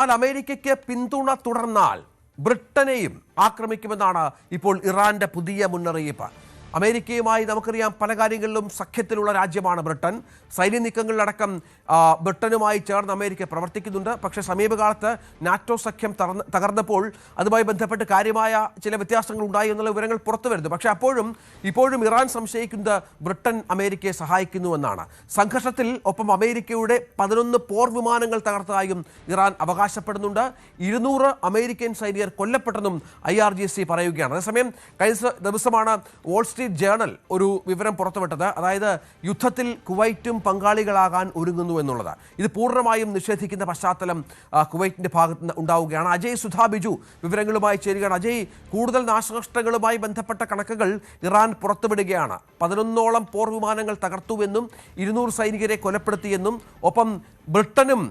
എന്നാൽ അമേരിക്കയ്ക്ക് പിന്തുണ തുടർന്നാൽ ബ്രിട്ടനെയും ആക്രമിക്കുമെന്നാണ് ഇപ്പോൾ ഇറാന്റെ പുതിയ മുന്നറിയിപ്പ്. അമേരിക്കയുമായി നമുക്കറിയാം പല കാര്യങ്ങളിലും സഖ്യത്തിലുള്ള രാജ്യമാണ് ബ്രിട്ടൻ. സൈന്യ നീക്കങ്ങളിലടക്കം ബ്രിട്ടനുമായി ചേർന്ന് അമേരിക്ക പ്രവർത്തിക്കുന്നുണ്ട്. പക്ഷേ സമീപകാലത്ത് നാറ്റോ സഖ്യം തകർന്നപ്പോൾ അതുമായി ബന്ധപ്പെട്ട് കാര്യമായ ചില വ്യത്യാസങ്ങൾ ഉണ്ടായി എന്നുള്ള വിവരങ്ങൾ പുറത്തു വരുന്നു. പക്ഷേ ഇപ്പോഴും ഇറാൻ സംശയിക്കുന്നത് ബ്രിട്ടൻ അമേരിക്കയെ സഹായിക്കുന്നുവെന്നാണ്. സംഘർഷത്തിൽ ഒപ്പം അമേരിക്കയുടെ 11 പോർ വിമാനങ്ങൾ തകർത്തതായും ഇറാൻ അവകാശപ്പെടുന്നുണ്ട്. 200 അമേരിക്കൻ സൈനികർ കൊല്ലപ്പെട്ടെന്നും IRGC പറയുകയാണ്. അതേസമയം കഴിഞ്ഞ ദിവസമാണ് വാൾ സ്ട്രീറ്റ് ജേർണൽ ഒരു വിവരം പുറത്തുവിട്ടത്. അതായത് യുദ്ധത്തിൽ കുവൈറ്റും പങ്കാളികളാകാൻ ഒരുങ്ങുന്നു എന്നുള്ളത്. ഇത് പൂർണ്ണമായും നിഷേധിക്കുന്ന പശ്ചാത്തലം കുവൈറ്റിന്റെ ഭാഗത്ത് നിന്ന് ഉണ്ടാവുകയാണ്. അജയ് സുധാ ബിജു വിവരങ്ങളുമായി ചേരുകയാണ്. അജയ്, കൂടുതൽ നാശനഷ്ടങ്ങളുമായി ബന്ധപ്പെട്ട കണക്കുകൾ ഇറാൻ പുറത്തുവിടുകയാണ്. 11ഓളം പോർ വിമാനങ്ങൾ തകർത്തുവെന്നും 200 സൈനികരെ കൊലപ്പെടുത്തിയെന്നും ഒപ്പം ബ്രിട്ടനും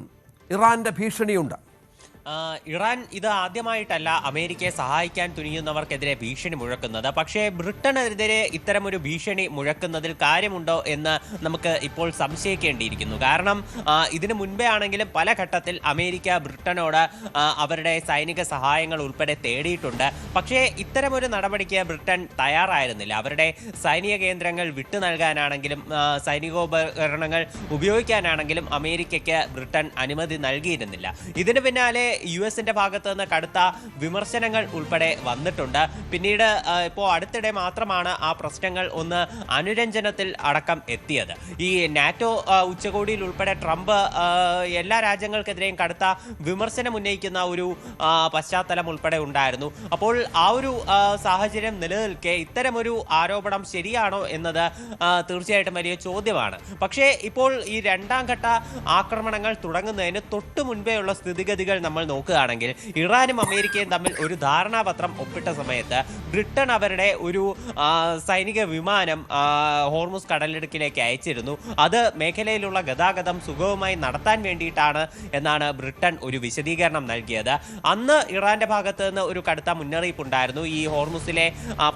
ഇറാന്റെ ഭീഷണിയുണ്ട്. ഇറാൻ ഇത് ആദ്യമായിട്ടല്ല അമേരിക്കയെ സഹായിക്കാൻ തുനിയുന്നവർക്കെതിരെ ഭീഷണി മുഴക്കുന്നത്. പക്ഷേ ബ്രിട്ടനെതിരെ ഇത്തരമൊരു ഭീഷണി മുഴക്കുന്നതിൽ കാര്യമുണ്ടോ എന്ന് നമുക്ക് ഇപ്പോൾ സംശയിക്കേണ്ടിയിരിക്കുന്നു. കാരണം ഇതിനു മുൻപേ ആണെങ്കിലും പല ഘട്ടത്തിൽ അമേരിക്ക ബ്രിട്ടനോട് അവരുടെ സൈനിക സഹായങ്ങൾ ഉൾപ്പെടെ തേടിയിട്ടുണ്ട്. പക്ഷേ ഇത്തരമൊരു നടപടിക്ക് ബ്രിട്ടൻ തയ്യാറായിരുന്നില്ല. അവരുടെ സൈനിക കേന്ദ്രങ്ങൾ വിട്ടു നൽകാനാണെങ്കിലും സൈനികോപകരണങ്ങൾ ഉപയോഗിക്കാനാണെങ്കിലും അമേരിക്കയ്ക്ക് ബ്രിട്ടൻ അനുമതി നൽകിയിരുന്നില്ല. ഇതിന് പിന്നാലെ US-ന്റെ ഭാഗത്ത് നിന്ന് കടുത്ത വിമർശനങ്ങൾ ഉൾപ്പെടെ വന്നിട്ടുണ്ട്. പിന്നീട് ഇപ്പോൾ അടുത്തിടെ മാത്രമാണ് ആ പ്രശ്നങ്ങൾ ഒന്ന് അനുരഞ്ജനത്തിൽ അടക്കം എത്തിയത്. ഈ നാറ്റോ ഉച്ചകോടിയിൽ ഉൾപ്പെടെ ട്രംപ് എല്ലാ രാജ്യങ്ങൾക്കെതിരെയും കടുത്ത വിമർശനം ഉന്നയിക്കുന്ന ഒരു പശ്ചാത്തലം ഉൾപ്പെടെ ഉണ്ടായിരുന്നു. അപ്പോൾ ആ ഒരു സാഹചര്യം നിലനിൽക്കെ ഇത്തരമൊരു ആരോപണം ശരിയാണോ എന്നത് തീർച്ചയായിട്ടും വലിയ ചോദ്യമാണ്. പക്ഷേ ഇപ്പോൾ ഈ രണ്ടാം ഘട്ട ആക്രമണങ്ങൾ തുടങ്ങുന്നതിന് തൊട്ടു മുൻപേ ഉള്ള സ്ഥിതിഗതികൾ നമ്മൾ നോക്കുകയാണെങ്കിൽ ഇറാനും അമേരിക്കയും തമ്മിൽ ഒരു ധാരണാപത്രം ഒപ്പിട്ട സമയത്ത് ബ്രിട്ടൻ അവരുടെ ഒരു സൈനിക വിമാനം ഹോർമുസ് കടലിടുക്കിലേക്ക് അയച്ചിരുന്നു. അത് മേഖലയിലുള്ള ഗതാഗതം സുഗമമായി നടത്താൻ വേണ്ടിയിട്ടാണ് എന്നാണ് ബ്രിട്ടൻ ഒരു വിശദീകരണം നൽകിയത്. അന്ന് ഇറാന്റെ ഭാഗത്ത് നിന്ന് ഒരു കടുത്ത മുന്നറിയിപ്പ് ഉണ്ടായിരുന്നു. ഈ ഹോർമുസിലെ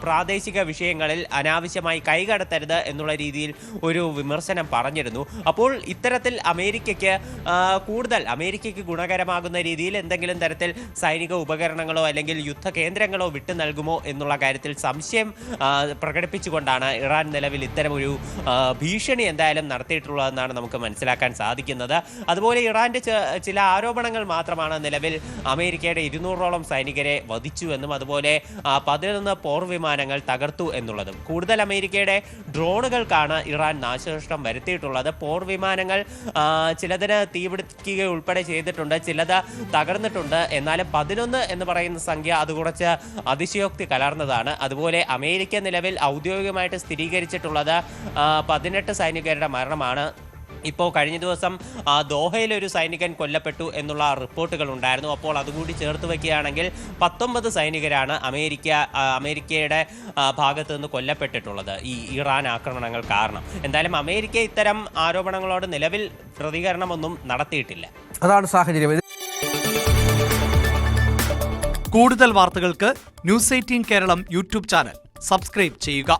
പ്രാദേശിക വിഷയങ്ങളിൽ അനാവശ്യമായി കൈകടത്തരുത് എന്നുള്ള രീതിയിൽ ഒരു വിമർശനം പറഞ്ഞിരുന്നു. അപ്പോൾ ഇത്തരത്തിൽ അമേരിക്കയ്ക്ക് ഗുണകരമാകുന്ന രീതിയിൽ എന്തെങ്കിലും തരത്തിൽ സൈനിക ഉപകരണങ്ങളോ അല്ലെങ്കിൽ യുദ്ധ കേന്ദ്രങ്ങളോ വിട്ടു നൽകുമോ എന്നുള്ള കാര്യത്തിൽ സംശയം പ്രകടിപ്പിച്ചുകൊണ്ടാണ് ഇറാൻ നിലവിൽ ഇത്തരമൊരു ഭീഷണി എന്തായാലും നടത്തിയിട്ടുള്ളതെന്നാണ് നമുക്ക് മനസ്സിലാക്കാൻ സാധിക്കുന്നത്. അതുപോലെ ഇറാന്റെ ചില ആരോപണങ്ങൾ മാത്രമാണ് നിലവിൽ അമേരിക്കയുടെ 200ഓളം സൈനികരെ വധിച്ചുവെന്നും അതുപോലെ 11 പോർ വിമാനങ്ങൾ തകർത്തു എന്നുള്ളതും. കൂടുതൽ അമേരിക്കയുടെ ഡ്രോണുകൾക്കാണ് ഇറാൻ നാശനഷ്ടം വരുത്തിയിട്ടുള്ളത്. പോർ വിമാനങ്ങൾ ചിലതിന് തീപിടിക്കുക ഉൾപ്പെടെ ചെയ്തിട്ടുണ്ട്, ചിലത് തകർന്നിട്ടുണ്ട്. എന്നാലും 11 എന്ന് പറയുന്ന സംഖ്യ അത് കുറച്ച് അതിശയോക്തി കലർന്നതാണ്. അതുപോലെ അമേരിക്ക നിലവിൽ ഔദ്യോഗികമായിട്ട് സ്ഥിരീകരിച്ചിട്ടുള്ളത് 18 സൈനികരുടെ മരണമാണ്. ഇപ്പോൾ കഴിഞ്ഞ ദിവസം ദോഹയിൽ ഒരു സൈനികൻ കൊല്ലപ്പെട്ടു എന്നുള്ള റിപ്പോർട്ടുകൾ ഉണ്ടായിരുന്നു. അപ്പോൾ അതുകൂടി ചേർത്ത് വയ്ക്കുകയാണെങ്കിൽ 19 സൈനികരാണ് അമേരിക്കയുടെ ഭാഗത്ത് നിന്ന് കൊല്ലപ്പെട്ടിട്ടുള്ളത് ഈ ഇറാൻ ആക്രമണങ്ങൾ കാരണം. എന്തായാലും അമേരിക്ക ഇത്തരം ആരോപണങ്ങളോട് നിലവിൽ പ്രതികരണമൊന്നും നടത്തിയിട്ടില്ല. അതാണ് സാഹചര്യം. കൂടുതൽ വാർത്തകൾക്ക് News 18 Keralam YouTube channel subscribe ചെയ്യുക.